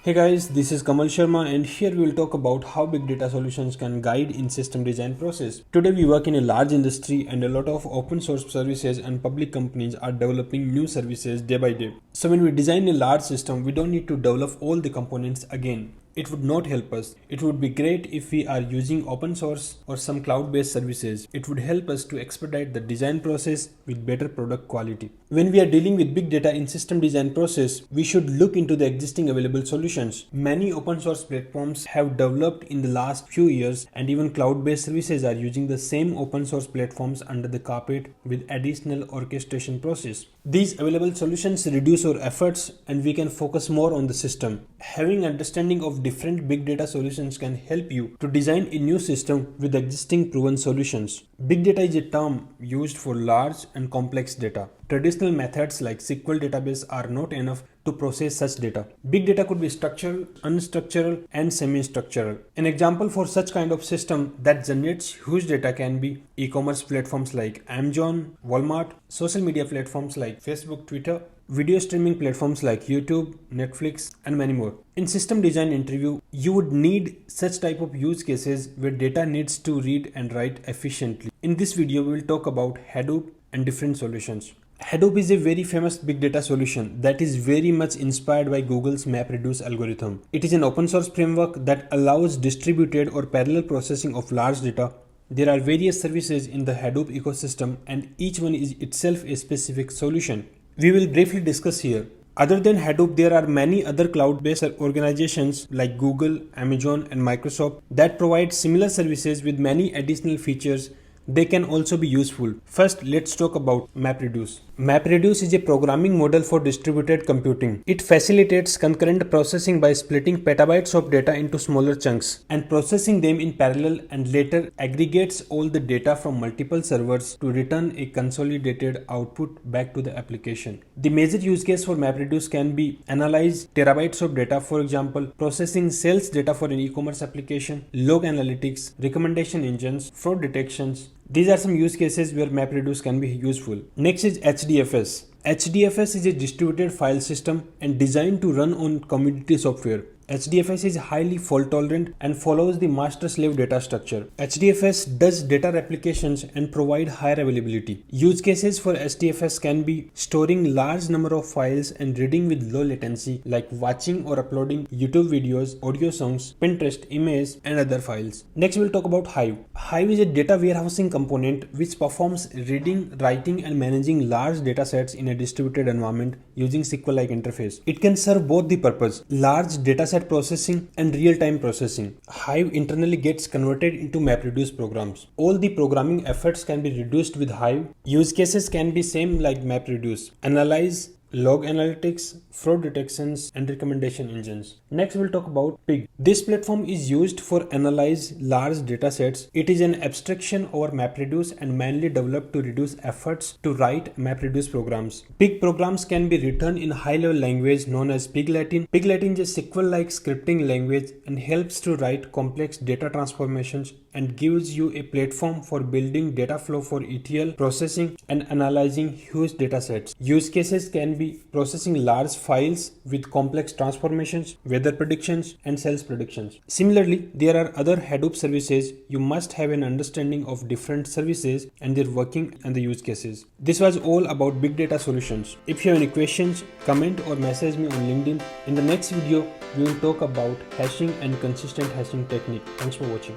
Hey guys, this is Kamal Sharma and here we will talk about how big data solutions can guide in system design process. Today we work in a large industry and a lot of open source services and public companies are developing new services day by day. So when we design a large system, we don't need to develop all the components again. It would not help us. It would be great if we are using open source or some cloud-based services. It would help us to expedite the design process with better product quality. When we are dealing with big data in system design process, we should look into the existing available solutions. Many open source platforms have developed in the last few years, and even cloud-based services are using the same open source platforms under the carpet with additional orchestration process. These available solutions reduce our efforts and we can focus more on the system. Having understanding of different big data solutions can help you to design a new system with existing proven solutions. Big data is a term used for large and complex data. Traditional methods like SQL database are not enough to process such data. Big data could be structural, unstructured, and semi-structural. An example for such kind of system that generates huge data can be e-commerce platforms like Amazon, Walmart, social media platforms like Facebook, Twitter, video streaming platforms like YouTube, Netflix, and many more. In system design interview, you would need such type of use cases where data needs to read and write efficiently. In this video, we will talk about Hadoop and different solutions. Hadoop is a very famous big data solution that is very much inspired by Google's MapReduce algorithm. It is an open source framework that allows distributed or parallel processing of large data. There are various services in the Hadoop ecosystem and each one is itself a specific solution. We will briefly discuss here. Other than Hadoop, there are many other cloud-based organizations like Google, Amazon, and Microsoft that provide similar services with many additional features. They can also be useful. First, let's talk about MapReduce. MapReduce is a programming model for distributed computing. It facilitates concurrent processing by splitting petabytes of data into smaller chunks and processing them in parallel, and later aggregates all the data from multiple servers to return a consolidated output back to the application. The major use case for MapReduce can be analyze terabytes of data, for example, processing sales data for an e-commerce application, log analytics, recommendation engines, fraud detections. These are some use cases where MapReduce can be useful. Next is HDFS. HDFS is a distributed file system and designed to run on commodity software. HDFS is highly fault tolerant and follows the master-slave data structure. HDFS does data replications and provide higher availability. Use cases for HDFS can be storing large number of files and reading with low latency, like watching or uploading YouTube videos, audio songs, Pinterest, images, and other files. Next, we'll talk about Hive. Hive is a data warehousing component which performs reading, writing, and managing large datasets in a distributed environment using SQL-like interface. It can serve both the purpose, large dataset processing and real-time processing. Hive internally gets converted into MapReduce programs. All the programming efforts can be reduced with Hive. Use cases can be same like MapReduce: analyze, log analytics, fraud detections, and recommendation engines. Next, we'll talk about Pig. This platform is used for analyze large datasets. It is an abstraction over MapReduce and mainly developed to reduce efforts to write MapReduce programs. Pig programs can be written in high-level language known as Pig Latin. Pig Latin is a SQL-like scripting language and helps to write complex data transformations and gives you a platform for building data flow for ETL processing and analyzing huge datasets. Use cases can be processing large files with complex transformations, weather predictions, and sales predictions. Similarly, there are other Hadoop services. You must have an understanding of different services and their working and the use cases. This was all about big data solutions. If you have any questions, comment or message me on LinkedIn. In the next video, we will talk about hashing and consistent hashing technique. Thanks for watching.